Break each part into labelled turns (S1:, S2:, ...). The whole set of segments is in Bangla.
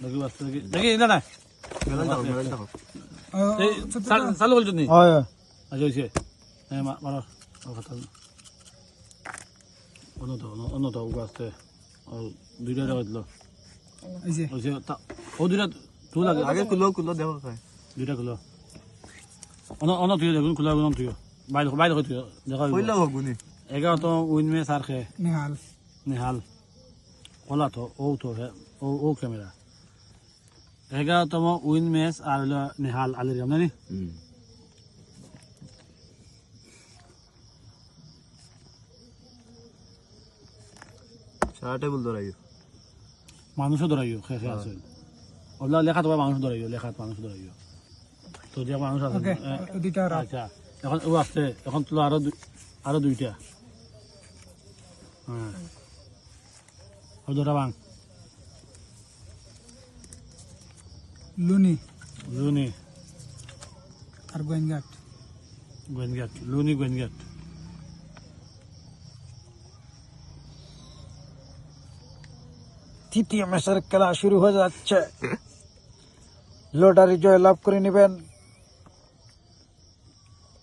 S1: দেখি বাস দেখি না না এই চালু বলছো নি
S2: হয়
S1: আচ্ছা হইছে হ্যাঁ মারো কথা অন্যটা উগাস্তে দুইটা দিল
S2: এই যে
S1: হইছে ও দুইটা তুই লাগে
S3: আগে কুলো দেবো খাই
S1: দুইটা খুলো অন্য তুই দেখুন খোলা গুণ তুই বাইরে বাইরে তুই দেখা
S3: কইলা হগুনি
S1: 11 তো উইন মে সার খে
S2: নিহাল
S1: নিহাল ওলা তো ও ক্যামেরা 11 তম উইন ম্যাচ আর হলো নিহাল আলির গাম নানি
S3: সারা টেবিল ধরাই
S1: মানুষও ধরাইও খে খে আছে ওলা লেখা তো মানুষ ধরাইও লেখাত মানুষ ধরাইও তো যে মানুষ আছে
S2: ওকে দুইটা রাখ
S1: আচ্ছা এখন ও আসছে এখন তুলো আরো দুইটা হ্যাঁ ও ধরা বাং
S2: লুনি
S1: লুনি
S2: আর গোয়েনঘাট
S1: গোয়েনঘাট লুনি গোয়েনঘাট
S2: তৃতীয় ম্যাচের খেলা শুরু হয়ে যাচ্ছে লটারি জয় লাভ করে নেবেন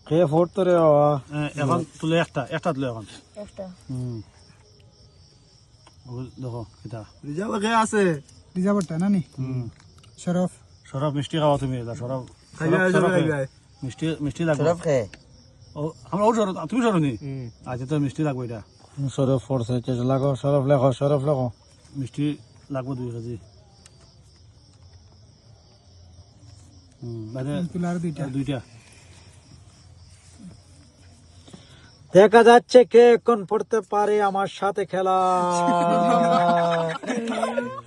S2: খেয়ে ফোর্ট তো রে বাবা
S1: এখন তুলে একটা তুলে এখন
S4: একটা
S1: দেখো কিতা
S3: রিজার্ভ খেয়ে আছে
S2: রিজার্ভটা নানি শরফ
S1: সরব মিষ্টি খাওয়া তুমি সরব মিষ্টি লাগবে ও আমরা ও সরব তুমি সরব নি আচ্ছা তো মিষ্টি লাগবে এটা
S2: শরফ ফোর্সে চেষ্টা লাগো শরফ লেখো
S1: মিষ্টি লাগবে 2 কেজি মানে
S2: তুলার দুইটা দেখা যাচ্ছে কে এখন পড়তে পারে আমার সাথে খেলা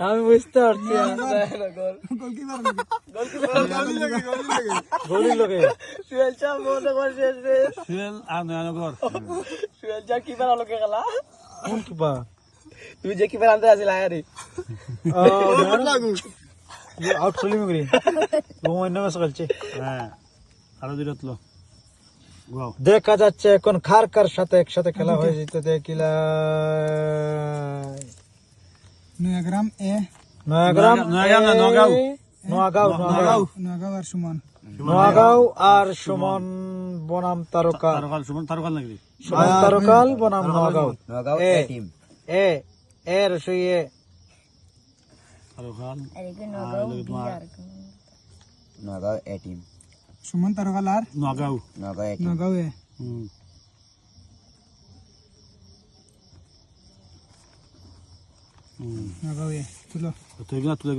S2: আমি বুঝতে পারছি গলির লোকে
S1: সুয়েল আর নয়নগর
S2: কোন কিবা
S3: তুই যে কি আনতে আসিল আয়ারি
S2: আউট ফিল্ডিং করি অন্য ম্যাচ খেলছে
S1: হ্যাঁ আরো দুইটা তুলো গোয়াও
S2: দেখা যাচ্ছে এখন কার সাথে একসাথে খেলা হয়ে যেত দেখিলা নোয়াগাঁও আর সুমন বনাম তারকা
S1: তারকাল নাকি
S2: সুমন তারকাল বনাম নোয়াগাঁও এ রসইয়ে
S1: তারকাল
S4: নগাঁও এ টিম
S2: সুমন তারকাল আর
S1: নগাঁও
S2: নোয়াগাঁও নোয়াগাঁও তুলো
S1: তুই তুলে